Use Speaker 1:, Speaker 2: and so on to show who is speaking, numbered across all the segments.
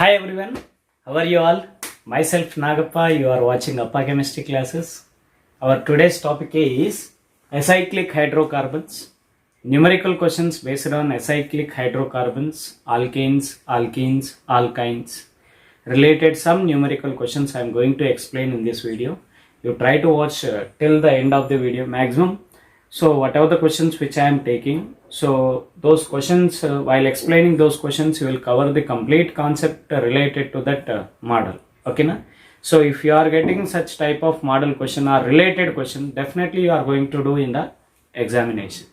Speaker 1: Hi everyone, how are you all? Myself Nagappa, you are watching Appa Chemistry classes. Our today's topic is acyclic hydrocarbons. Numerical questions based on acyclic hydrocarbons, alkanes, alkenes, alkynes. Related some numerical questions I am going to explain in this video. You try to watch till the end of the video maximum. So whatever the questions which I am taking, so those questions while explaining those questions you will cover the complete concept related to that model. Okay na? So if you are getting such type of model question or related question, definitely you are going to do in the examination.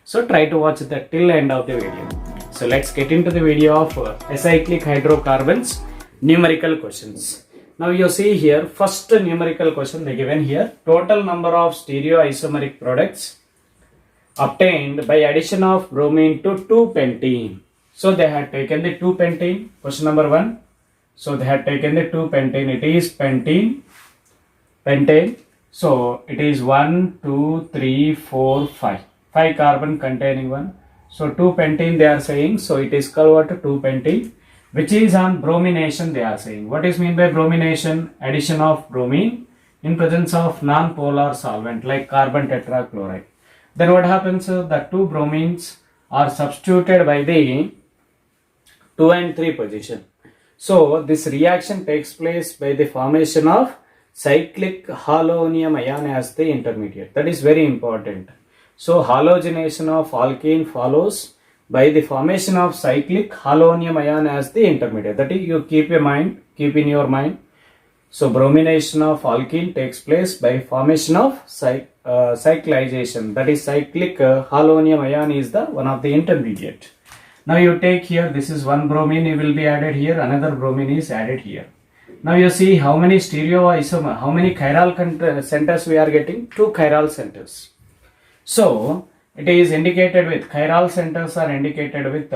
Speaker 1: So try to watch the till end of the video. So let's get into the video of acyclic hydrocarbons numerical questions. Now you see here first numerical question they given here, total number of stereoisomeric products obtained by addition of bromine to 2-pentene. So they had taken the 2-pentene, question number 1. So they had taken the 2-pentene, it is pentene. So it is 1, 2, 3, 4, 5. 5 carbon containing one. So 2-pentene they are saying, so it is called 2-pentene, which is on bromination they are saying. What is mean by bromination? Addition of bromine in presence of non-polar solvent like carbon tetrachloride. Then what happens? The two bromines are substituted by the 2 and 3 position. So this reaction takes place by the formation of cyclic halonium ion as the intermediate. That is very important. So halogenation of alkene follows by the formation of cyclic halonium ion as the intermediate. That is, you keep in your mind. So bromination of alkene takes place by formation of cyclization. That is cyclic halonium ion is the one of the intermediate. Now you take here, this is one bromine will be added here, another bromine is added here. Now you see how many stereoisomer, how many chiral centers we are getting? 2 chiral centers. So it is indicated with chiral centers are indicated with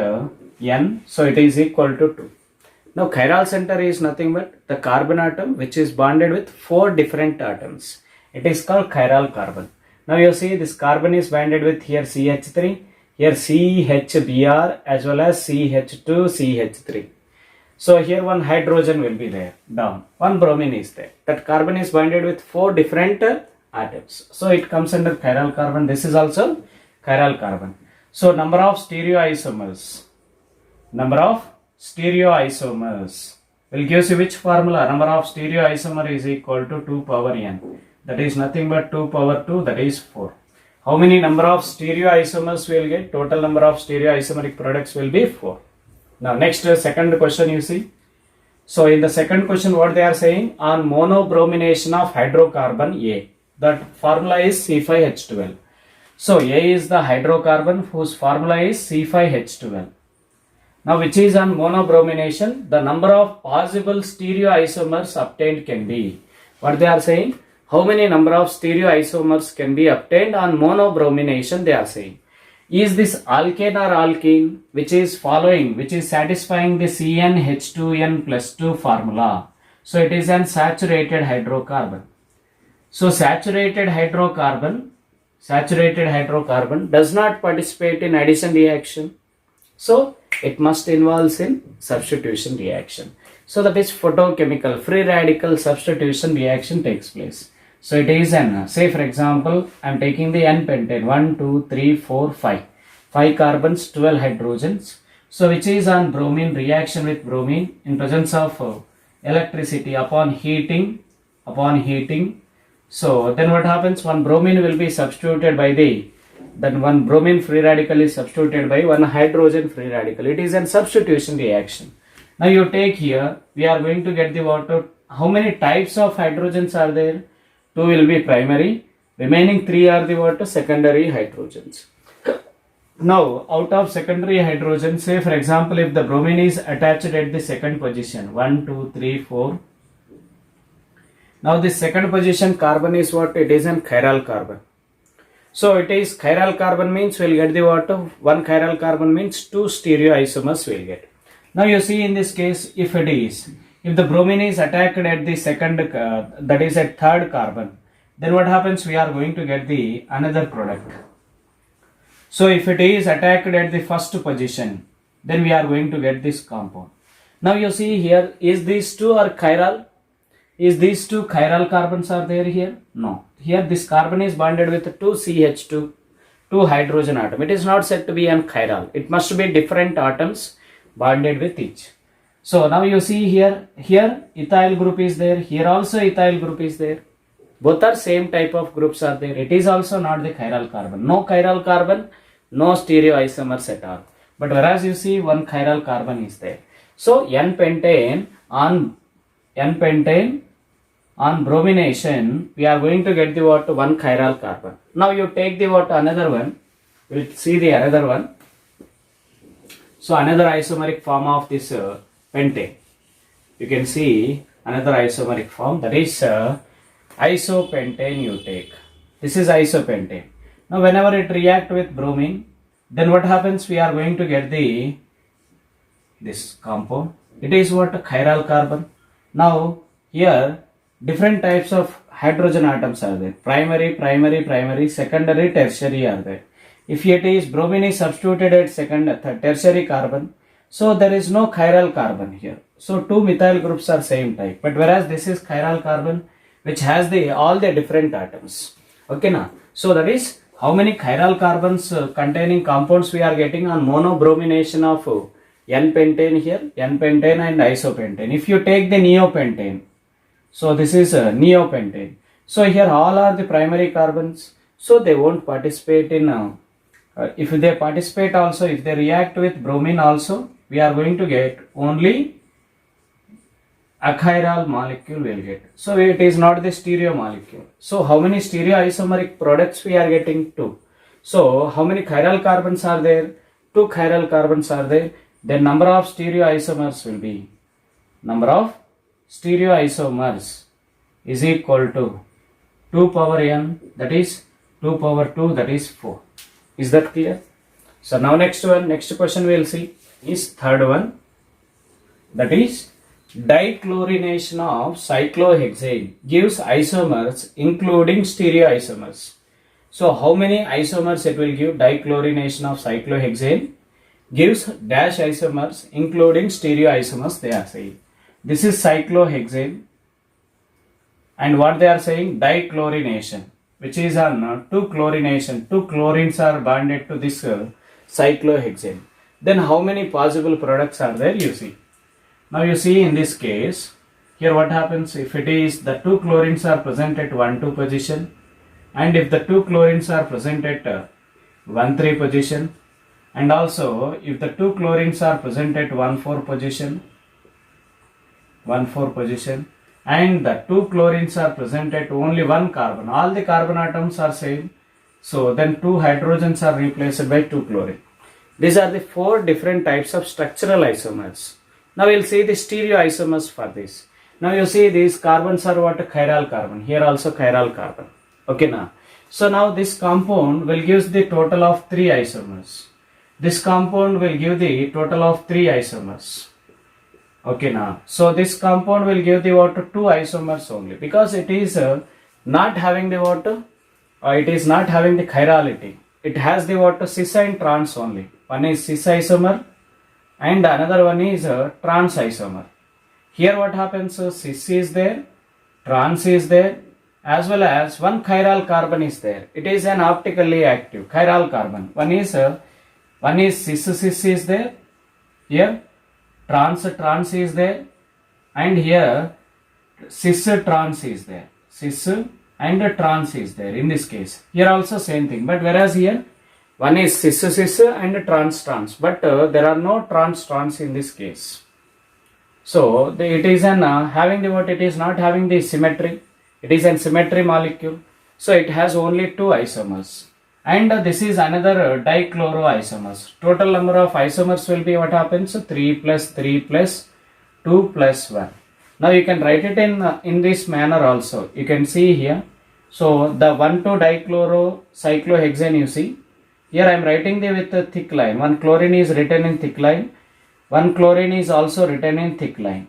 Speaker 1: N. So it is equal to 2. Now chiral center is nothing but the carbon atom which is bonded with 4 different atoms. It is called chiral carbon. Now you see this carbon is bonded with here CH3, here CHBr as well as CH2CH3. So here one hydrogen will be there down. One bromine is there. That carbon is bonded with 4 different atoms. So it comes under chiral carbon. This is also chiral carbon. So number of stereoisomers. Will give you which formula? Number of stereoisomer is equal to 2 power n. That is nothing but 2 power 2, that is 4. How many number of stereoisomers will get? Total number of stereoisomeric products will be 4. Now next second question you see. So in the second question what they are saying? On monobromination of hydrocarbon A. That formula is C5H12. So A is the hydrocarbon whose formula is C5H12. Now which is on monobromination, the number of possible stereoisomers obtained can be. What they are saying? How many number of stereoisomers can be obtained on monobromination they are saying. Is this alkane or alkene which is satisfying the CnH2n plus 2 formula. So it is an saturated hydrocarbon. So saturated hydrocarbon does not participate in addition reaction. So it must involve in substitution reaction. So that is photochemical free radical substitution reaction takes place. So it is an, say for example, I am taking the N-pentane, 1, 2, 3, 4, 5. 5 carbons, 12 hydrogens. So which is on bromine reaction with bromine in presence of electricity upon heating. So then what happens? One bromine will be substituted by then one bromine free radical is substituted by one hydrogen free radical. It is a substitution reaction. Now you take here, we are going to get the water. How many types of hydrogens are there? 2 will be primary, remaining 3 are the what? Secondary hydrogens. Now out of secondary hydrogens, say for example if the bromine is attached at the second position, 1, 2, 3, 4. Now this second position carbon is what? It is an chiral carbon. So it is chiral carbon means we will get the water. 1 chiral carbon means 2 stereoisomers we will get. Now you see in this case if the bromine is attacked at the second that is at third carbon, then what happens? We are going to get the another product. So if it is attacked at the first position, then we are going to get this compound. Now you see here, is these two are chiral? Is these two chiral carbons are there here? No. Here this carbon is bonded with two CH2, two hydrogen atom. It is not said to be an chiral. It must be different atoms bonded with each. So now you see here ethyl group is there. Here also ethyl group is there. Both are same type of groups are there. It is also not the chiral carbon. No chiral carbon, no stereoisomers at all. But whereas you see one chiral carbon is there. So N-pentane on bromination, we are going to get the what? One chiral carbon. Now you take the what? Another one. We'll see the another one. So another isomeric form of this pentane. You can see another isomeric form, that is isopentane you take. This is isopentane. Now whenever it react with bromine, then what happens? We are going to get this compound. It is what? Chiral carbon. Now here different types of hydrogen atoms are there. Primary, secondary, tertiary are there. If it is bromine is substituted at tertiary carbon, so there is no chiral carbon here. So two methyl groups are same type. But whereas this is chiral carbon which has all the different atoms. Okay now. So that is how many chiral carbons containing compounds we are getting on monobromination of N-pentane here, N-pentane and isopentane. If you take the neopentane, so this is neopentane. So here all are the primary carbons. So they won't participate in, if they participate also, if they react with bromine also, we are going to get only achiral molecule will get. So it is not the stereo molecule. So how many stereoisomeric products we are getting? 2. So how many chiral carbons are there? 2 chiral carbons are there. Then number of stereoisomers will be, number of stereoisomers is equal to 2 power n, that is 2 power 2, that is 4. Is that clear? So now next question we will see is third one, that is dichlorination of cyclohexane gives isomers including stereoisomers. So how many isomers it will give? Dichlorination of cyclohexane gives dash isomers including stereoisomers, they are saying. This is cyclohexane, and what they are saying? Dichlorination, which is on 2 chlorination. 2 chlorines are bonded to this cyclohexane. Then how many possible products are there? You see. Now you see in this case, here what happens if it is the 2 chlorines are present at 1,2 position, and if the 2 chlorines are present at 1,3 position, and also if the 2 chlorines are present at 1,4 position, and the 2 chlorines are present at only 1 carbon, all the carbon atoms are same, so then 2 hydrogens are replaced by 2 chlorine. These are the 4 different types of structural isomers. Now we'll see the stereoisomers for this. Now you see these carbons are what? Chiral carbon. Here also chiral carbon. Okay now. So now this compound will give the total of 3 isomers. This compound will give the total of 3 isomers. Okay now. So this compound will give the what? 2 isomers only, because it is not having the what? It is not having the chirality. It has the what? Cis and trans only. One is cis isomer and another one is trans isomer. Here what happens? Cis is there, trans is there, as well as one chiral carbon is there. It is an optically active chiral carbon. One is cis is there. Here trans is there, and here cis trans is there. Cis and trans is there in this case. Here also same thing, but whereas here one is cis and trans, but there are no trans in this case. So it is an having the what? It is not having the symmetry. It is an symmetry molecule. So it has only 2 isomers. And this is another dichloroisomers. Total number of isomers will be what happens? 3 plus 3 plus 2 plus 1. Now you can write it in this manner also. You can see here. So the 1,2-dichlorocyclohexane you see. Here I am writing with a thick line. One chlorine is written in thick line. One chlorine is also written in thick line.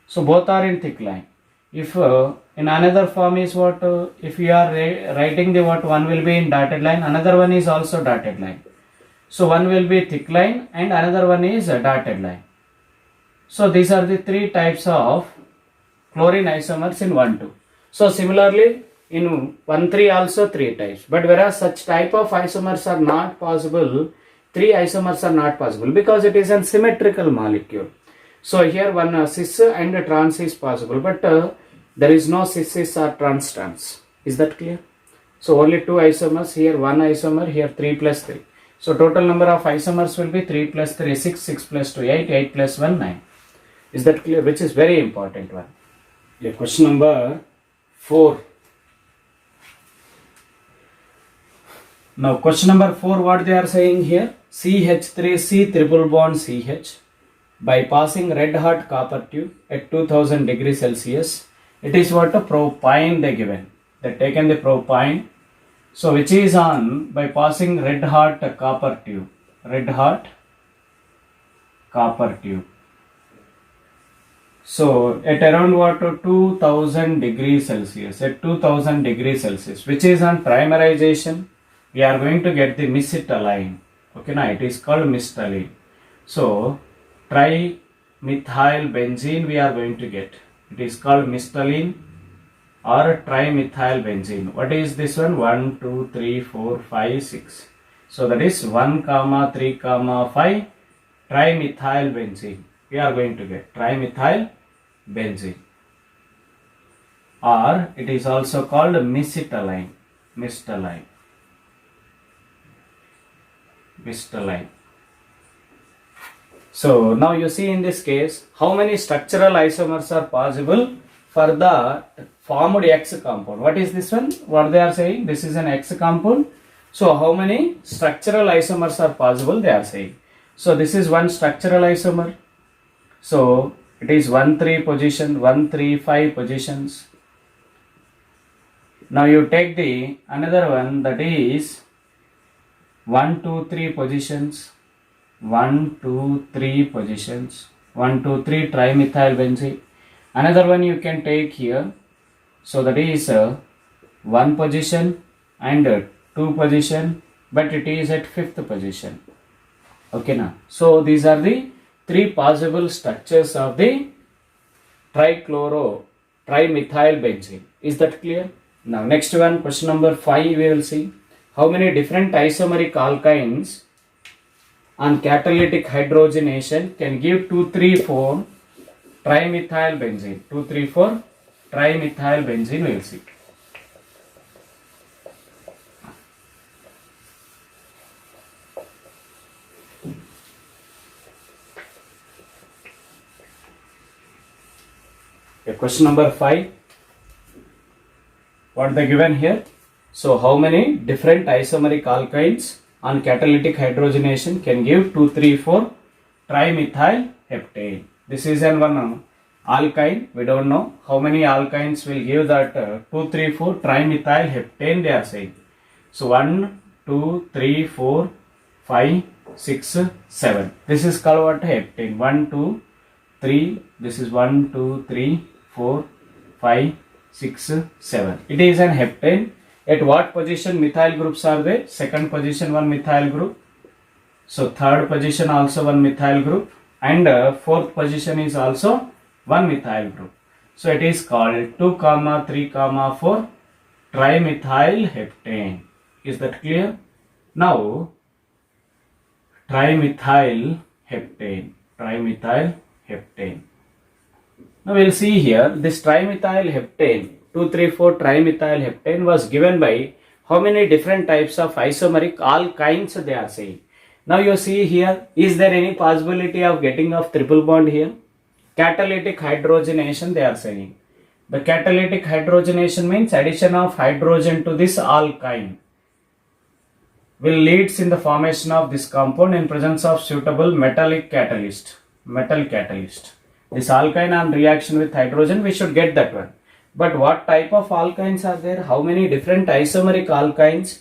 Speaker 1: So both are in thick line. If in another form is what? If you are writing the what? One will be in dotted line. Another one is also dotted line. So one will be thick line and another one is a dotted line. So these are the three types of chlorine isomers in 1,2. So similarly in 1,3 also three types, but whereas such type of isomers are not possible, three isomers are not possible because it is a symmetrical molecule. So here one cis and trans is possible, but there is no cis or trans. Is that clear? So only two isomers, here one isomer, here 3 plus 3. So total number of isomers will be 3 plus 3, 6, 6 plus 2, 8, 8 plus 1, 9. Is that clear? Which is very important one. Yeah, question number 4. Now question number 4, what they are saying here? CH3C triple bond CH by passing red hot copper tube at 2000 degrees Celsius. It is what a propine they given. They taken the propine. So which is on by passing red hot copper tube. Red hot copper tube. So at around what 2000 degrees Celsius. At 2000 degrees Celsius, which is on trimerization, we are going to get the misitylene. Okay, now it is called misitylene. So trimethyl benzene we are going to get. It is called misitylene or trimethyl benzene. What is this one? 1, 2, 3, 4, 5, 6. So that is 1, 3, 5 trimethyl benzene. We are going to get trimethyl benzene, or it is also called misitylene. Misitylene. So now you see in this case how many structural isomers are possible for the formed X compound. What is this one? What they are saying? This is an X compound. So how many structural isomers are possible they are saying. So this is one structural isomer. So it is 1, 3 position, 1, 3, 5 positions. Now you take the another one, that is 1, 2, 3 positions, 1, 2, 3 positions, 1, 2, 3 trimethyl benzene. Another one you can take here. So that is 1 position and 2 position, but it is at 5th position. Okay now. So these are the three possible structures of the trimethyl benzene. Is that clear? Now next one, question number 5, we will see how many different isomeric alkynes on catalytic hydrogenation can give 2,3,4 trimethyl benzene. 2,3,4 trimethyl benzene we will see. Okay, question number 5. What they given here? So how many different isomeric alkynes on catalytic hydrogenation can give 2,3,4 trimethyl heptane? This is an one alkyne. We don't know how many alkynes will give that 2,3,4 trimethyl heptane they are saying. So 1, 2, 3, 4, 5, 6, 7. This is called what? Heptane. 1, 2, 3. This is 1, 2, 3, 4, 5, 6, 7. It is an heptane. At what position methyl groups are there? Second position one methyl group. So third position also one methyl group, and fourth position is also one methyl group. So it is called 2, 3, 4 trimethyl heptane. Is that clear? Now trimethyl heptane. Trimethyl heptane. Now we will see here this trimethyl heptane, 2,3,4 trimethyl heptane was given by how many different types of isomeric alkynes they are saying. Now you see here, is there any possibility of getting of triple bond here? Catalytic hydrogenation they are saying. The catalytic hydrogenation means addition of hydrogen to this alkyne will leads in the formation of this compound in presence of suitable metallic catalyst. Metal catalyst. This alkyne on reaction with hydrogen, we should get that one. But what type of alkynes are there? How many different isomeric alkynes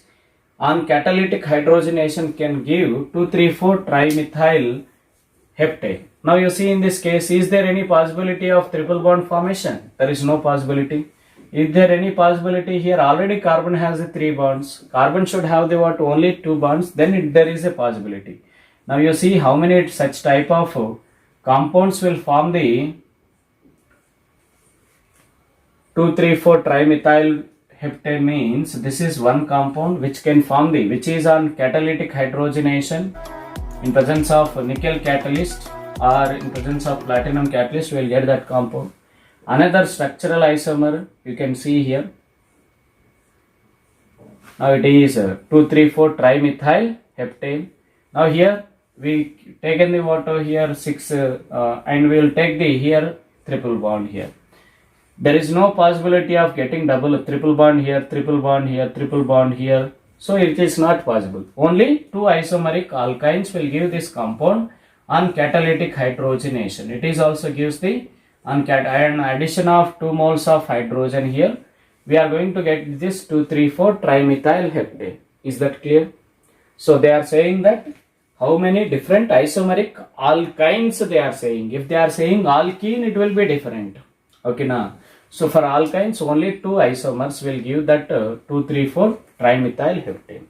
Speaker 1: on catalytic hydrogenation can give 2,3,4 trimethyl heptane? Now you see in this case, is there any possibility of triple bond formation? There is no possibility. Is there any possibility here? Already carbon has the 3 bonds. Carbon should have the what? Only 2 bonds. Then there is a possibility. Now you see how many such type of compounds will form the 2,3,4 trimethyl heptane means this is one compound which can form the, which is on catalytic hydrogenation in presence of nickel catalyst or in presence of platinum catalyst, we will get that compound. Another structural isomer you can see here. Now it is 2,3,4 trimethyl heptane. Now here we taken the water here 6 and we will take the here triple bond here. There is no possibility of getting triple bond here, triple bond here, triple bond here. So it is not possible. Only two isomeric alkynes will give this compound on catalytic hydrogenation. It is also gives the on an addition of 2 moles of hydrogen here. We are going to get this 2,3,4 trimethyl heptane. Is that clear? So they are saying that how many different isomeric alkynes they are saying. If they are saying alkene, it will be different. Okay, now. So for alkynes, only 2 isomers will give that 2,3,4 trimethyl heptane.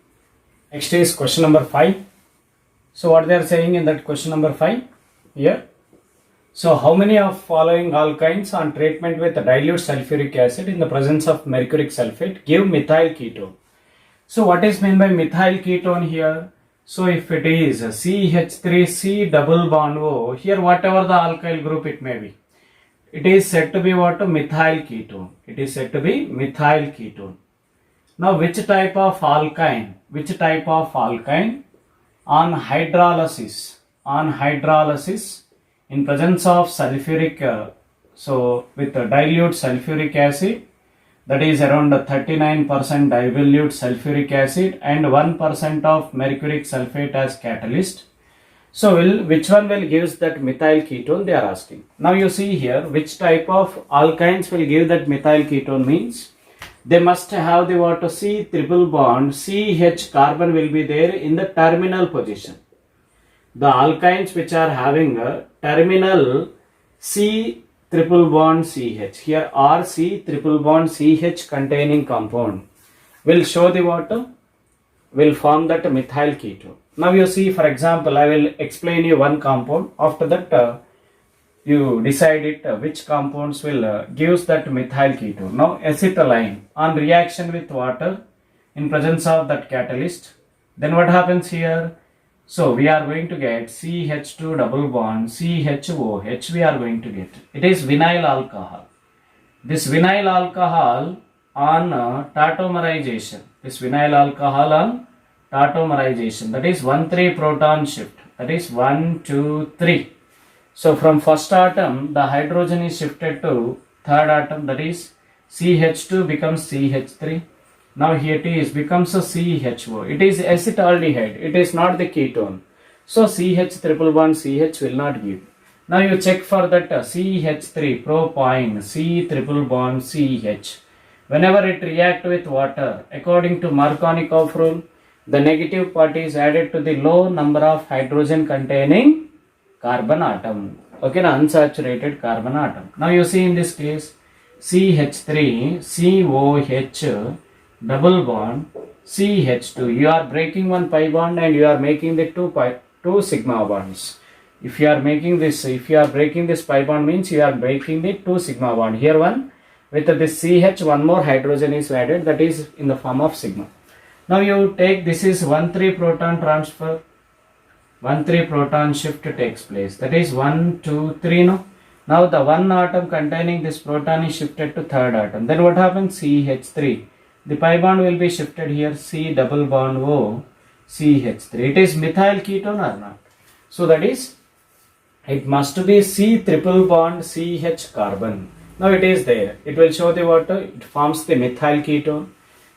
Speaker 1: Next is question number 5. So what they are saying in that question number 5 here. So how many of following alkynes on treatment with dilute sulfuric acid in the presence of mercuric sulfate give methyl ketone? So what is meant by methyl ketone here? So if it is CH3C double bond O, here whatever the alkyl group it may be, it is said to be what? Methyl ketone. It is said to be methyl ketone. Now which type of alkyne? Which type of alkyne on hydrolysis in presence of sulfuric, so with dilute sulfuric acid, that is around 39% dilute sulfuric acid and 1% of mercuric sulfate as catalyst. So which one will gives that methyl ketone, they are asking. Now you see here which type of alkynes will give that methyl ketone means they must have the what? C triple bond CH carbon will be there in the terminal position. The alkynes which are having a terminal C triple bond CH, here R C triple bond CH containing compound will show the water, will form that methyl ketone. Now you see, for example, I will explain you one compound. After that you decide it which compounds will gives that methyl ketone. Now acetylene on reaction with water in presence of that catalyst, then what happens here? So we are going to get CH2 double bond CHOH, we are going to get. It is vinyl alcohol. This vinyl alcohol on tautomerization. This vinyl alcohol on tautomerization, that is 1,3 proton shift. That is 1, 2, 3. So from first atom the hydrogen is shifted to third atom, that is CH2 becomes CH3. Now here it is becomes a CHO. It is acetaldehyde. It is not the ketone. So CH triple bond CH will not give. Now you check for that CH3 propyne C triple bond CH. Whenever it react with water, according to Markovnikov rule, the negative part is added to the low number of hydrogen containing carbon atom. Okay, unsaturated carbon atom. Now you see in this case CH3 COH double bond CH2. You are breaking one pi bond and you are making the two sigma bonds. If you are breaking this pi bond means you are breaking the 2 sigma bond. Here one with this CH, one more hydrogen is added, that is in the form of sigma. Now you take, this is 1,3 proton transfer, 1,3 proton shift takes place. That is 1, 2, 3. No. Now the one atom containing this proton is shifted to third atom. Then what happens? CH3. The pi bond will be shifted here, C double bond O CH3. It is methyl ketone or not? So that is, it must be C triple bond CH carbon. Now it is there. It will show the water. It forms the methyl ketone.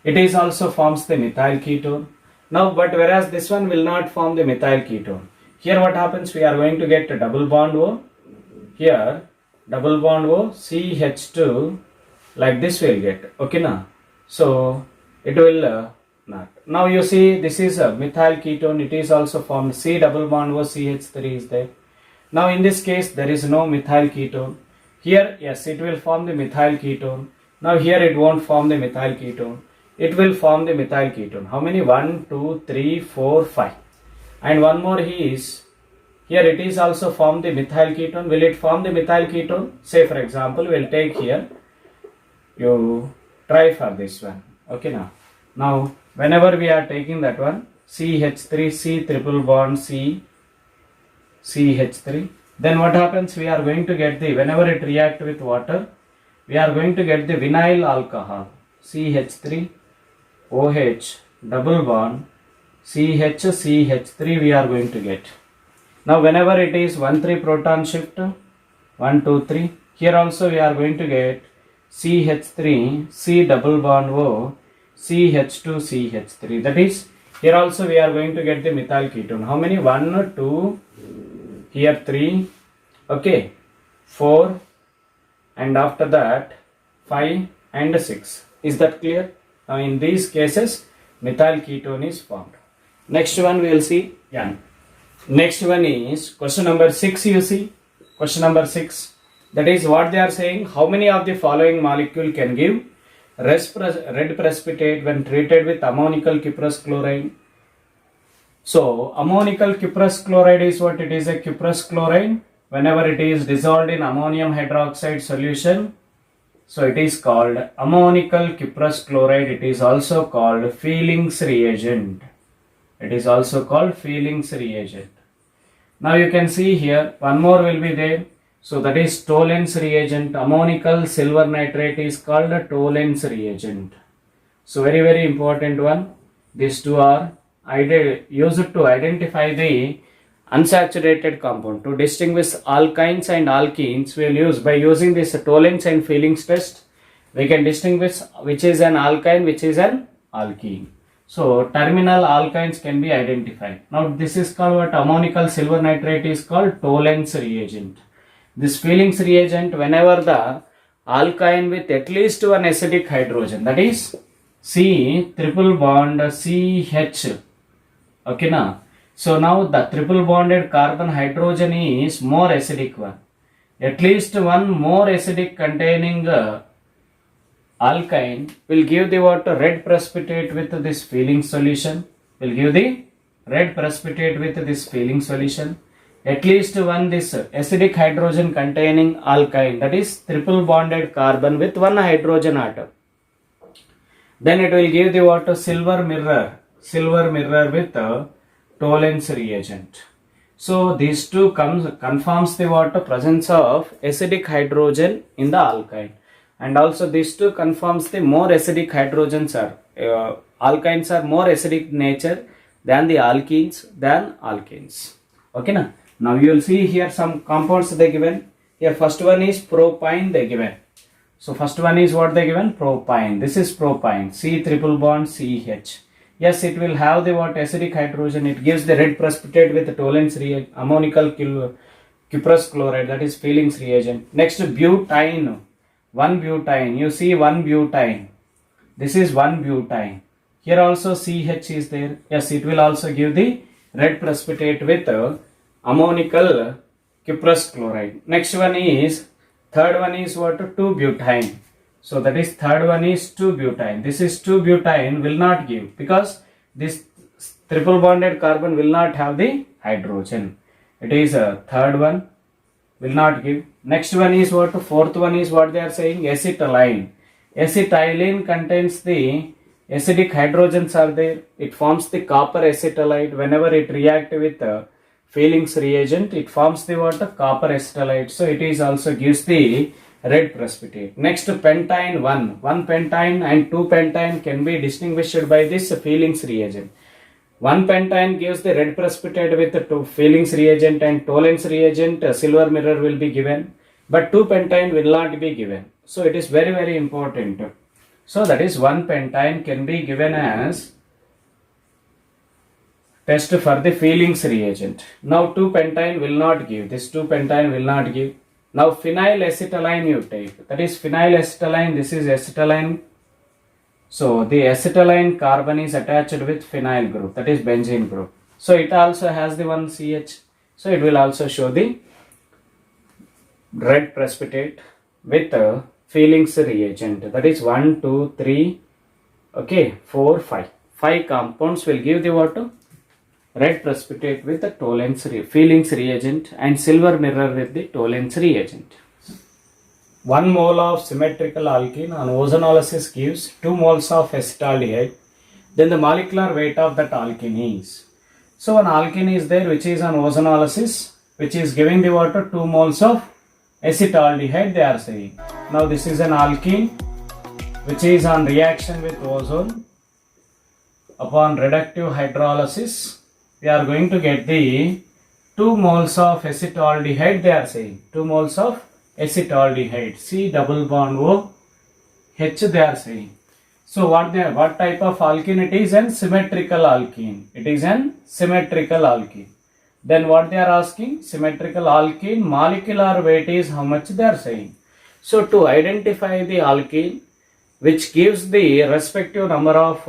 Speaker 1: It is also forms the methyl ketone. Now, but whereas this one will not form the methyl ketone. Here what happens? We are going to get a double bond O. Here double bond O CH2 like this we will get. Okay, now. So it will not. Now you see this is a methyl ketone. It is also formed. C double bond O CH3 is there. Now in this case there is no methyl ketone. Here yes, it will form the methyl ketone. Now here it won't form the methyl ketone. It will form the methyl ketone. How many? 1, 2, 3, 4, 5. And one more is Here it is also form the methyl ketone. Will it form the methyl ketone? Say for example, we'll take here, you try for this one. Okay now. Now whenever we are taking that one, CH3, C triple bond C, CH3, then what happens? We are going to get the, whenever it react with water, we are going to get the vinyl alcohol, CH3, OH, double bond, CH, CH3 we are going to get. Now whenever it is 1,3 proton shift, 1, 2, 3, here also we are going to get CH3, C double bond O, CH2, CH3. That is, here also we are going to get the methyl ketone. How many? 1, 2, here 3, okay, 4, and after that 5 and 6. Is that clear? Now in these cases, methyl ketone is formed. Next one we will see. Yeah. Next one is question number 6. You see, question number 6. That is what they are saying. How many of the following molecule can give red precipitate when treated with ammonical cuprous chloride? So ammonical cuprous chloride is what? It is a cuprous chloride. Whenever it is dissolved in ammonium hydroxide solution, so it is called ammonical cuprous chloride. It is also called Fehling's reagent. It is also called Fehling's reagent. Now you can see here one more will be there. So that is Tollens reagent. Ammonical silver nitrate is called a Tollens reagent. So very important one. These two are used to identify the unsaturated compound. To distinguish alkynes and alkenes, we will use, by using this Tollens and Fehling's test, we can distinguish which is an alkyne, which is an alkene. So terminal alkynes can be identified. Now this is called what? Ammonical silver nitrate is called Tollens reagent. This Fehling's reagent, whenever the alkyne with at least one acidic hydrogen, that is C triple bond CH, okay now. So now the triple bonded carbon hydrogen is more acidic one. At least one more acidic containing alkyne will give the what? Red precipitate with this Fehling's solution. Will give the red precipitate with this Fehling's solution. At least one this acidic hydrogen containing alkyne, that is triple bonded carbon with one hydrogen atom. Then it will give the what? Silver mirror with Tollens reagent. So these two confirms the what? Presence of acidic hydrogen in the alkyne, and also these two confirms the more acidic hydrogens are alkynes are more acidic nature than the alkenes than alkanes. Okay na? Now you will see here some compounds they given. Here first one is propyne they given. So first one is what they given? Propyne. This is propyne. C triple bond CH. Yes, it will have the what? Acidic hydrogen. It gives the red precipitate with the Tollens reagent, ammonical cuprous chloride, that is Fehling's reagent. Next butane. 1 butane. You see 1 butane. This is 1 butane. Here also CH is there. Yes, it will also give the red precipitate with ammonical cuprous chloride. Next one is, third one is what? 2-butane. So that is third one is 2-butane. This is 2-butane will not give, because this triple bonded carbon will not have the hydrogen. It is a third one will not give. Next one is what? Fourth one is what they are saying? Acetylene. Acetylene contains the acidic hydrogens are there. It forms the copper acetylide. Whenever it react with Fehling's reagent, it forms the what? Copper acetylide. So it is also gives the red precipitate. Next pentane 1 pentane and 2 pentane can be distinguished by this Fehling's reagent. 1 pentane gives the red precipitate with 2 Fehling's reagent and Tollens reagent, silver mirror will be given, but 2 pentane will not be given. So it is very important. So that is 1 pentane can be given as test for the Fehling's reagent. Now 2 pentane will not give. This 2 pentane will not give. Now phenyl acetylene you take. That is phenyl acetylene. This is acetylene. So the acetylene carbon is attached with phenyl group. That is benzene group. So it also has the one CH. So it will also show the red precipitate with Fehling's reagent. That is 1, 2, 3, okay, 4, 5. 5 compounds will give the what? red precipitate with the Tollens Fehling's reagent and silver mirror with the Tollens reagent. 1 mole of symmetrical alkene on ozonolysis gives 2 moles of acetaldehyde. Then the molecular weight of that alkene is. So an alkene is there which is on ozonolysis, which is giving the water 2 moles of acetaldehyde, they are saying. Now this is an alkene which is on reaction with ozone. Upon reductive hydrolysis, we are going to get the 2 moles of acetaldehyde, they are saying. 2 moles of acetaldehyde. C double bond O H, they are saying. So what type of alkene it is? An symmetrical alkene. It is an symmetrical alkene. Then what they are asking? Symmetrical alkene molecular weight is how much they are saying. So to identify the alkene which gives the respective number of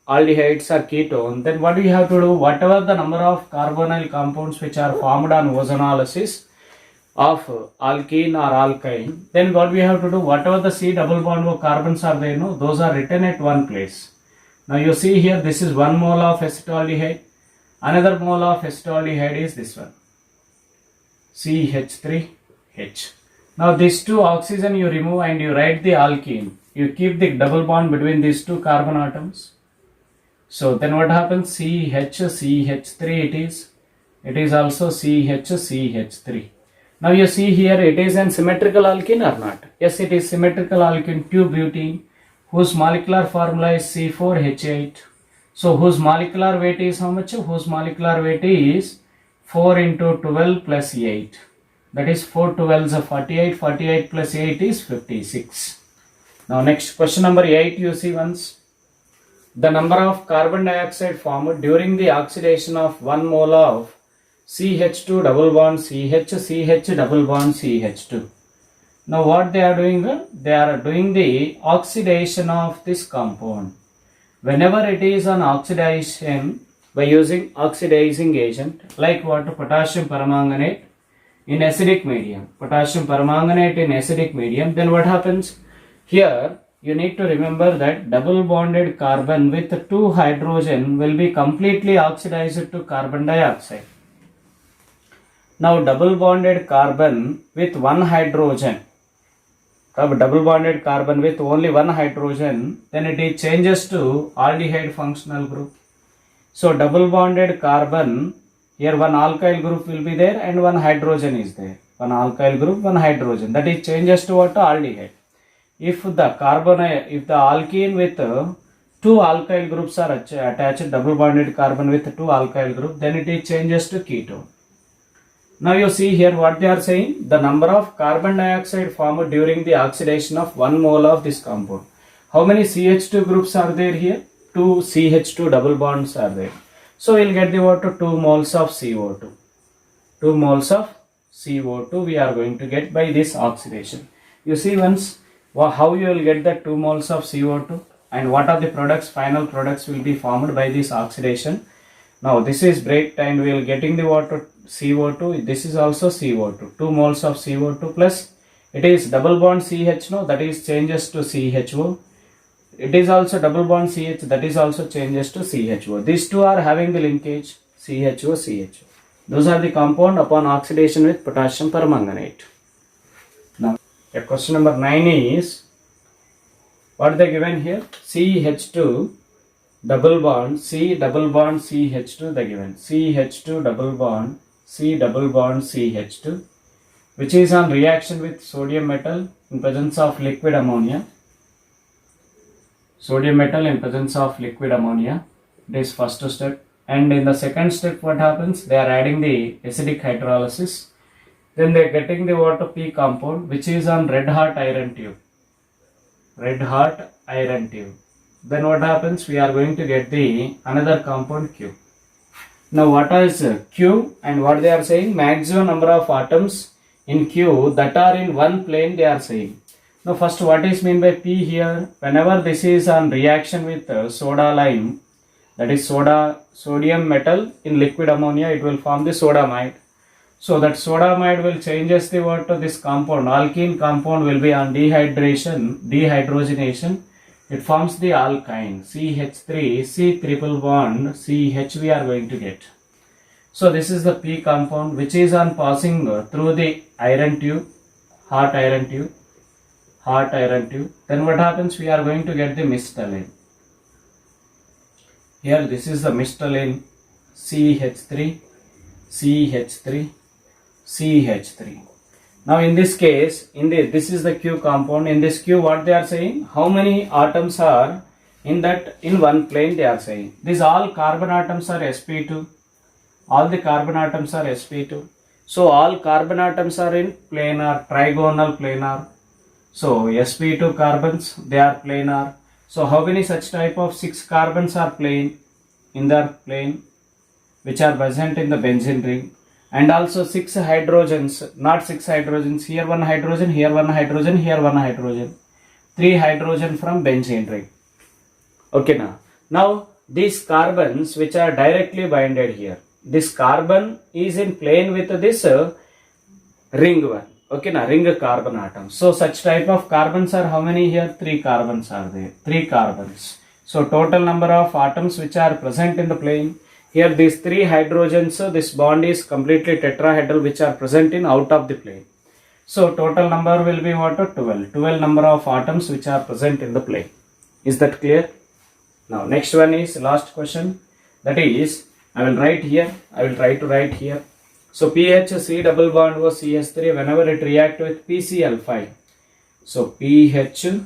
Speaker 1: aldehydes or ketone, then what we have to do? Whatever the number of carbonyl compounds which are formed on ozonolysis of alkene or alkyne, then what we have to do? Whatever the C double bond O carbons are there, no, those are written at one place. Now you see here, this is 1 mole of acetaldehyde. Another mole of acetaldehyde is this one, CH3H. Now these 2 oxygen you remove and you write the alkene. You keep the double bond between these 2 carbon atoms. So then what happens? CH3 it is. It is also CH3. Now you see here, it is an symmetrical alkene or not? Yes, it is symmetrical alkene 2-butene, whose molecular formula is C4H8. So whose molecular weight is how much? Whose molecular weight is 4 into 12 plus 8. That is 4 12s are 48. 48 plus 8 is 56. Now next question number 8, you see once. The number of carbon dioxide formed during the oxidation of 1 mole of CH2 double bond CH double bond CH2. Now what they are doing? They are doing the oxidation of this compound. Whenever it is on oxidation by using oxidizing agent, like what? Potassium permanganate in acidic medium. Potassium permanganate in acidic medium, then what happens? Here you need to remember that double bonded carbon with 2 hydrogen will be completely oxidized to carbon dioxide. Now double bonded carbon with 1 hydrogen, double bonded carbon with only 1 hydrogen, then it changes to aldehyde functional group. So double bonded carbon, here 1 alkyl group will be there and 1 hydrogen is there. 1 alkyl group, 1 hydrogen, that is changes to what? Aldehyde. If the alkene with 2 alkyl groups are attached, double bonded carbon with 2 alkyl group, then it changes to ketone. Now you see here what they are saying, the number of carbon dioxide formed during the oxidation of 1 mole of this compound. How many CH2 groups are there here? 2 CH2 double bonds are there. So we will get the water 2 moles of CO2. 2 moles of CO2 we are going to get by this oxidation. You see once how you will get the 2 moles of CO2 and what are the products, final products will be formed by this oxidation. Now this is break and we will getting the water CO2, this is also CO2, 2 moles of CO2 plus it is double bond CH, no, that is changes to CHO. It is also double bond CH, that is also changes to CHO. These 2 are having the linkage CHO. Those are the compound upon oxidation with potassium permanganate. Now question number 9 is, what they given here? CH2 double bond C double bond CH2 they given. CH2 double bond C double bond CH2, which is on reaction with sodium metal in presence of liquid ammonia. Sodium metal in presence of liquid ammonia. This first step. And in the second step what happens? They are adding the acidic hydrolysis. Then they are getting the water P compound which is on red hot iron tube. Red hot iron tube. Then what happens? We are going to get the another compound Q. Now what is Q and what they are saying? Maximum number of atoms in Q that are in one plane they are saying. Now first what is mean by P here? Whenever this is on reaction with soda lime, that is sodium metal in liquid ammonia, it will form the sodamide. So that sodamide will changes the water, this compound, alkene compound will be on dehydrogenation. It forms the alkyne CH3, C triple bond CH we are going to get. So this is the P compound which is on passing through the iron tube, hot iron tube. Then what happens? We are going to get the mistallane. Here this is the mistallane, CH3, CH3, CH3. Now in this case, this is the Q compound. In this Q, what they are saying? How many atoms are in one plane? They are saying these all carbon atoms are sp2. All the carbon atoms are sp2. So all carbon atoms are in planar, trigonal planar. So sp2 carbons, they are planar. So how many such type of 6 carbons are plane in their plane, which are present in the benzene ring, and also 6 hydrogens, not 6 hydrogens, here one hydrogen, here one hydrogen, here one hydrogen, 3 hydrogen from benzene ring. Okay, now these carbons which are directly binded here, this carbon is in plane with this ring one. Okay, ring carbon atom. So such type of carbons are how many here? 3 carbons are there. 3 carbons. So total number of atoms which are present in the plane. Here these 3 hydrogens, this bond is completely tetrahedral which are present in out of the plane. So total number will be what? 12. 12 number of atoms which are present in the plane. Is that clear? Now next one is last question. That is, I will write here. I will try to write here. So PHC double bond was CH3 whenever it react with PCl5. So PHC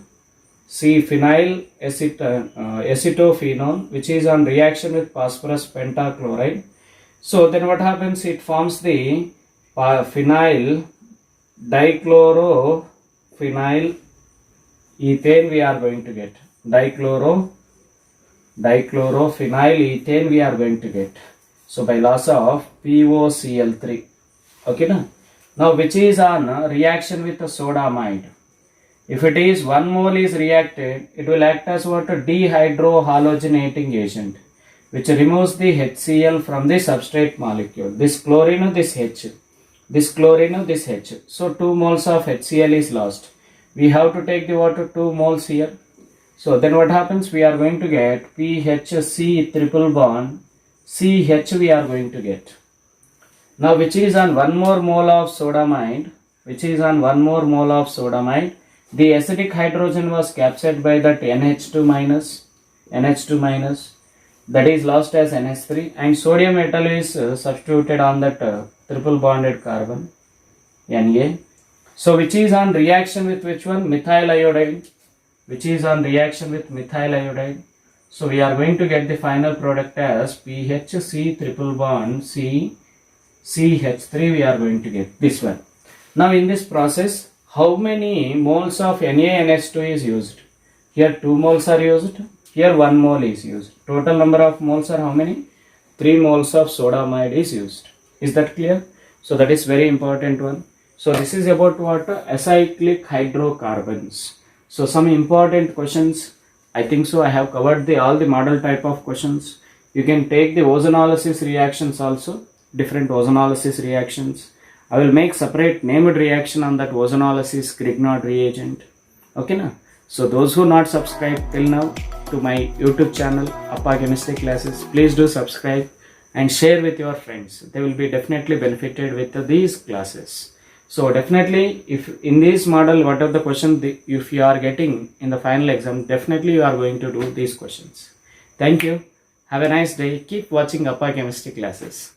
Speaker 1: phenyl acetophenone which is on reaction with phosphorus pentachloride. So then what happens? It forms the phenyl dichlorophenoyl ethane we are going to get. Dichlorophenoyl ethane we are going to get. So by loss of POCl3. Okay, now which is on reaction with the sodamide. If it is 1 mole is reacted, it will act as what? Dehydrohalogenating agent, which removes the HCl from the substrate molecule. This chlorine, this H. This chlorine, this H. So 2 moles of HCl is lost. We have to take the water 2 moles here. So then what happens? We are going to get PHC triple bond CH we are going to get. Now which is on 1 more mole of sodamide, the acidic hydrogen was captured by that NH2 minus, that is lost as NH3, and sodium metal is substituted on that triple bonded carbon, Na. So which is on reaction with which one? Methyl iodide, which is on reaction with methyl iodide. So we are going to get the final product as PHC triple bond CH3 we are going to get this one. Now in this process, how many moles of NaNH2 is used? Here 2 moles are used, here 1 mole is used. Total number of moles are how many? 3 moles of sodamide is used. Is that clear? So that is very important one. So this is about what? Acyclic hydrocarbons. So some important questions. I think so I have covered all the model type of questions. You can take the ozonolysis reactions also, different ozonolysis reactions. I will make separate named reaction on that ozonolysis Grignard reagent. Okay, so those who not subscribed till now to my YouTube channel Appa Chemistry Classes, please do subscribe and share with your friends. They will be definitely benefited with these classes. So definitely, if in this model, what are the questions if you are getting in the final exam, definitely you are going to do these questions. Thank you. Have a nice day. Keep watching Appa Chemistry Classes.